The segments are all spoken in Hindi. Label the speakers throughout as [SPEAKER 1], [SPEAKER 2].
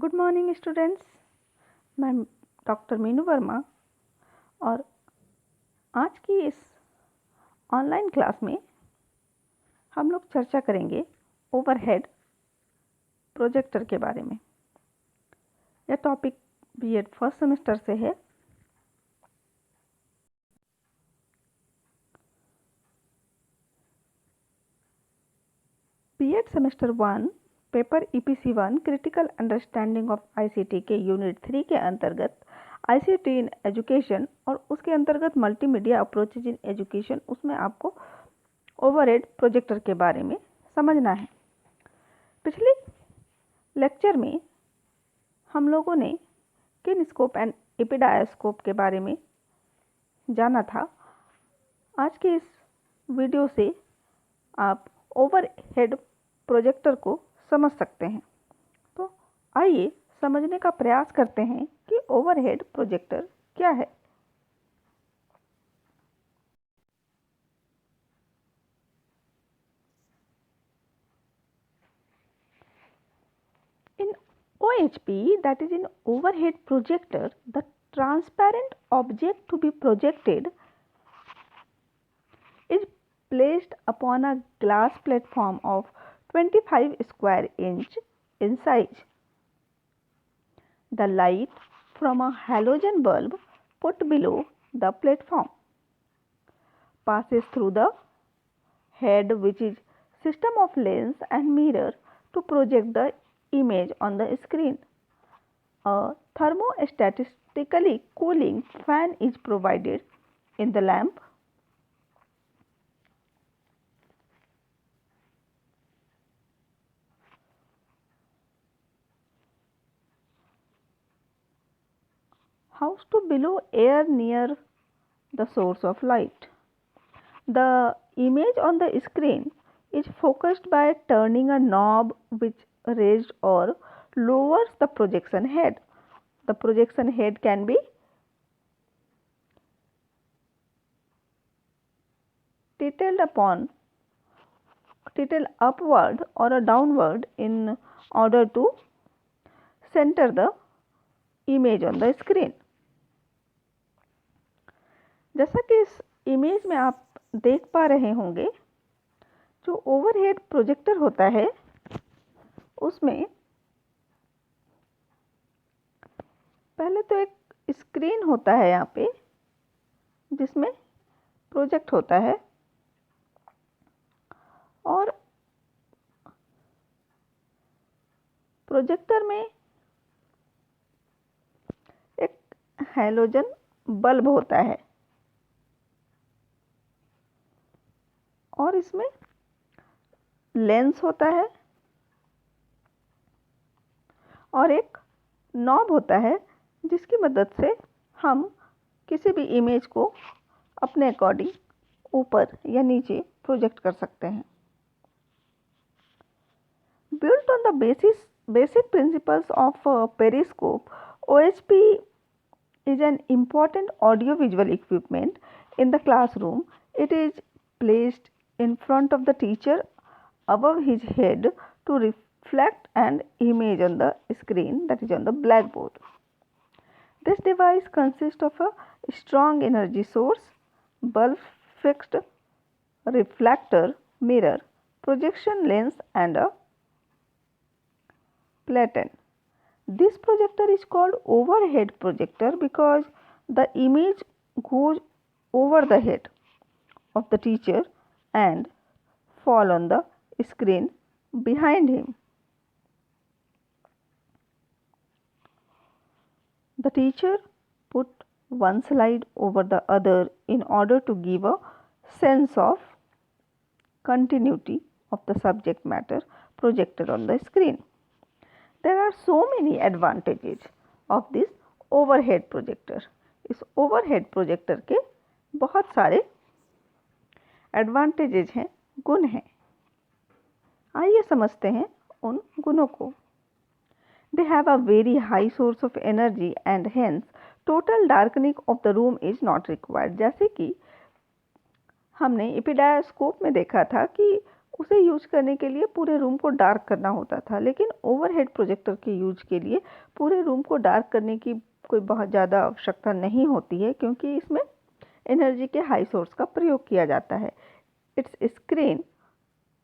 [SPEAKER 1] Good morning students. मैं डॉक्टर मीनू वर्मा और आज की इस ऑनलाइन क्लास में हम लोग चर्चा करेंगे ओवरहेड प्रोजेक्टर के बारे में। यह टॉपिक बीएड फर्स्ट सेमेस्टर से है। BEd semester 1 paper EPC 1 critical understanding of ICT के यूनिट 3 के अंतर्गत आईसीटी इन एजुकेशन और उसके अंतर्गत मल्टीमीडिया अप्रोचेज इन एजुकेशन, उसमें आपको ओवरहेड प्रोजेक्टर के बारे में समझना है। पिछले लेक्चर में हम लोगों ने किनेस्कोप एंड एपिडायस्कोप के बारे में जाना था। आज के इस वीडियो से आप ओवरहेड प्रोजेक्टर को समझ सकते हैं। तो आइए समझने का प्रयास करते हैं कि ओवरहेड प्रोजेक्टर क्या है। In OHP, that is in overhead projector, the transparent object to be projected is placed upon a glass platform of 25 square inch in size. The light from a halogen bulb put below the platform passes through the head, which is system of lens and mirror, to project the image on the screen. A thermostatically cooling fan is provided in the lamp. House to blow air near the source of light. The image on the screen is focused by turning a knob which raises or lowers the projection head. The projection head can be tilted upward or downward in order to center the image on the screen. जैसा कि इस इमेज में आप देख पा रहे होंगे, जो ओवरहेड प्रोजेक्टर होता है उसमें पहले तो एक स्क्रीन होता है यहाँ पे जिसमें प्रोजेक्ट होता है और प्रोजेक्टर में एक हैलोजन बल्ब होता है और इसमें लेंस होता है और एक नॉब होता है जिसकी मदद से हम किसी भी इमेज को अपने अकॉर्डिंग ऊपर या नीचे प्रोजेक्ट कर सकते हैं। Built on the basic principles of periscope, OHP is an important audio-visual equipment in the classroom. It is placed in front of the teacher above his head to reflect an image on the screen, that is on the blackboard. This device consists of a strong energy source, bulb, fixed reflector, mirror, projection lens and a platen. This projector is called overhead projector because the image goes over the head of the teacher and fall on the screen behind him. The teacher put one slide over the other in order to give a sense of continuity of the subject matter projected on the screen. There are so many advantages of this overhead projector. इस overhead projector के बहुत सारे advantages हैं, गुण हैं। आइए समझते हैं उन गुणों को। They have a very high source of energy and hence total darkening of the room is not required. जैसे कि हमने एपिडायस्कोप में देखा था कि उसे यूज करने के लिए पूरे रूम को डार्क करना होता था, लेकिन ओवरहेड प्रोजेक्टर के यूज के लिए पूरे रूम को डार्क करने की कोई बहुत ज़्यादा आवश्यकता नहीं होती है, क्योंकि इसमें एनर्जी के हाई सोर्स का प्रयोग किया जाता है। It's screen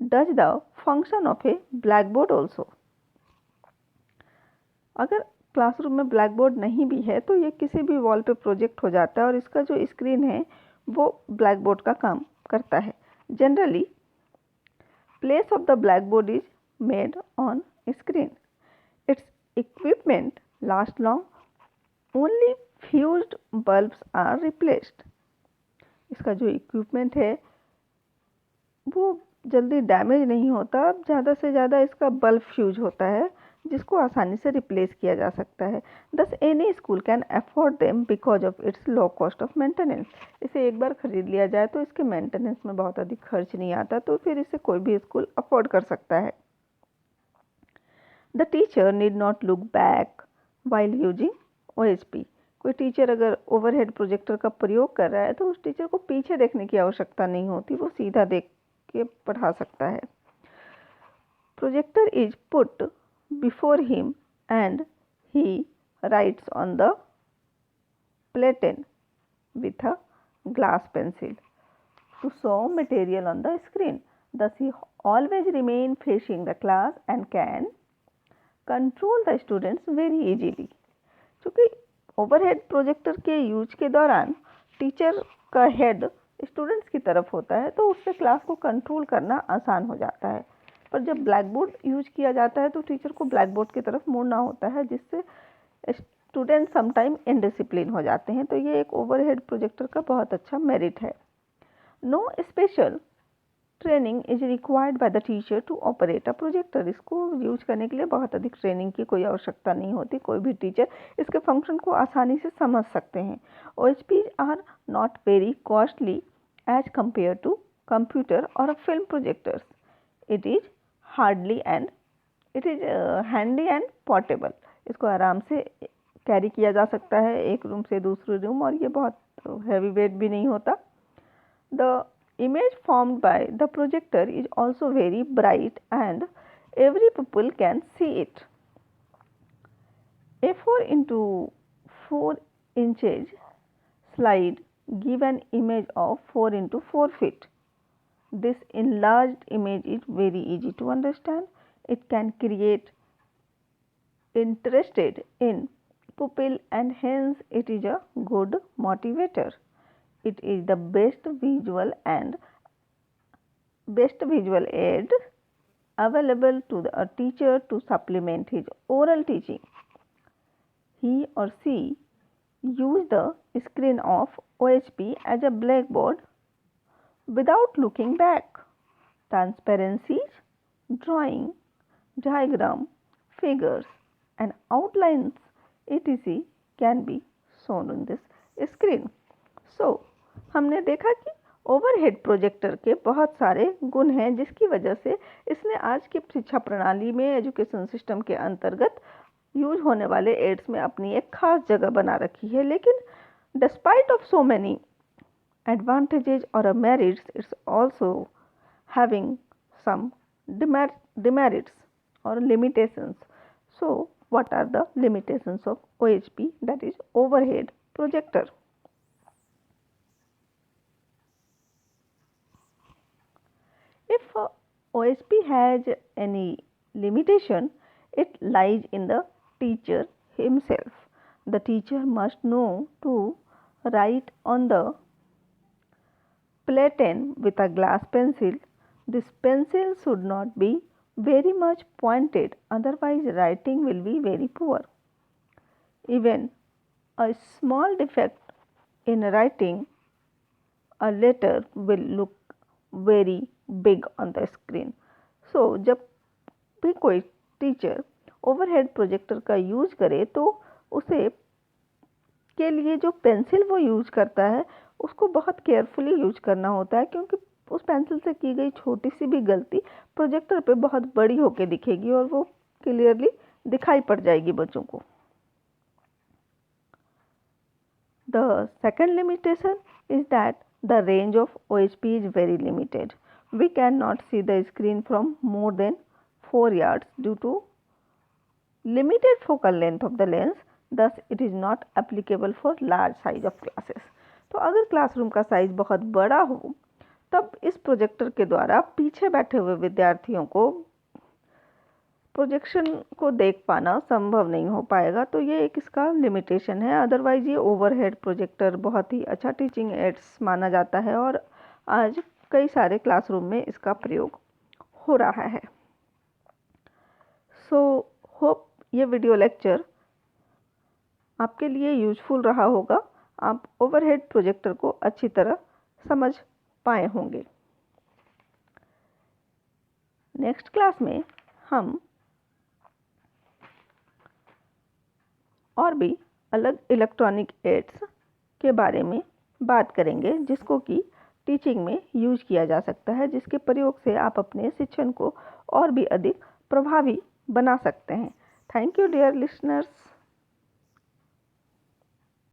[SPEAKER 1] does the function of A black board also. अगर क्लासरूम में ब्लैक बोर्ड नहीं भी है तो ये किसी भी वॉल पे प्रोजेक्ट हो जाता है और इसका जो स्क्रीन है वो ब्लैक बोर्ड का काम करता है। Generally place of the blackboard is made on screen. Its equipment lasts long. Only fused bulbs are replaced. इसका जो इक्विपमेंट है वो जल्दी डैमेज नहीं होता, ज़्यादा से ज़्यादा इसका बल्ब फ्यूज होता है जिसको आसानी से रिप्लेस किया जा सकता है। दस any school can afford them because of its low cost of maintenance. इसे एक बार खरीद लिया जाए तो इसके मेंटेनेंस में बहुत अधिक खर्च नहीं आता, तो फिर इसे कोई भी स्कूल अफोर्ड कर सकता है। The teacher need not look back while using OHP। कोई टीचर अगर ओवरहेड प्रोजेक्टर का प्रयोग कर रहा है तो उस टीचर को पीछे देखने की आवश्यकता नहीं होती, वो सीधा देख के पढ़ा सकता है। Projector is put before him and he writes on the platen with a glass pencil to show material on the screen. Thus he always remain facing the class and can control the students very easily. क्योंकि ओवरहेड प्रोजेक्टर के यूज के दौरान टीचर का हेड स्टूडेंट्स की तरफ होता है तो उससे क्लास को कंट्रोल करना आसान हो जाता है। पर जब ब्लैक बोर्ड यूज किया जाता है तो टीचर को ब्लैक बोर्ड की तरफ मुड़ना होता है, जिससे स्टूडेंट समटाइम इनडिसिप्लिन हो जाते हैं। तो ये एक ओवरहेड प्रोजेक्टर का बहुत अच्छा मेरिट है। No special training is required by the teacher to operate a projector. इसको यूज करने के लिए बहुत अधिक ट्रेनिंग की कोई आवश्यकता नहीं होती, कोई भी टीचर इसके फंक्शन को आसानी से समझ सकते हैं। OHPs are not very costly as compare to computer और film projectors. It is handy and portable. इसको आराम से कैरी किया जा सकता है एक रूम से दूसरे रूम, और ये बहुत हैवी वेट भी नहीं होता। The image formed by the projector is also very bright and every pupil can see it. A 4 into 4 inches slide give an image of 4 into 4 feet. This enlarged image is very easy to understand. It can create interested in pupil and hence it is a good motivator. It is the best visual aid available to a teacher to supplement his oral teaching. He or she use the screen of OHP as a blackboard without looking back. Transparencies, drawing, diagram, figures and outlines etc. can be shown on this screen. So, हमने देखा कि ओवरहेड प्रोजेक्टर के बहुत सारे गुण हैं जिसकी वजह से इसने आज की शिक्षा प्रणाली में एजुकेशन सिस्टम के अंतर्गत यूज होने वाले एड्स में अपनी एक खास जगह बना रखी है। लेकिन despite of so many advantages और merits, it's also having some demerits or limitations. So what are the limitations of OHP, that is overhead projector? If OHP has any limitation, it lies in the teacher himself. The teacher must know to write on the platen with a glass pencil. This pencil should not be very much pointed, otherwise writing will be very poor. Even a small defect in writing a letter will look very big on the screen. So जब भी कोई टीचर ओवरहेड प्रोजेक्टर का यूज करे तो उसे के लिए जो पेंसिल वो यूज करता है उसको बहुत केयरफुली यूज करना होता है, क्योंकि उस पेंसिल से की गई छोटी सी भी गलती प्रोजेक्टर पे बहुत बड़ी होके दिखेगी और वो क्लियरली दिखाई पड़ जाएगी बच्चों को। The second limitation is that the range of OHP is very limited. We cannot see the screen from more than 4 yards due to limited focal length of the lens. Thus, it is not applicable for large size of classes. तो अगर क्लासरूम का साइज बहुत बड़ा हो तब इस प्रोजेक्टर के द्वारा पीछे बैठे हुए विद्यार्थियों को प्रोजेक्शन को देख पाना संभव नहीं हो पाएगा। तो ये एक इसका लिमिटेशन है। अदरवाइज ये ओवरहेड प्रोजेक्टर बहुत ही अच्छा टीचिंग एड्स माना जाता है और आज कई सारे क्लासरूम में इसका प्रयोग हो रहा है। सो होप ये वीडियो लेक्चर आपके लिए यूजफुल रहा होगा। आप ओवरहेड प्रोजेक्टर को अच्छी तरह समझ पाए होंगे। नेक्स्ट क्लास में हम और भी अलग इलेक्ट्रॉनिक एड्स के बारे में बात करेंगे जिसको कि टीचिंग में यूज किया जा सकता है, जिसके प्रयोग से आप अपने शिक्षण को और भी अधिक प्रभावी बना सकते हैं। Thank you dear listeners.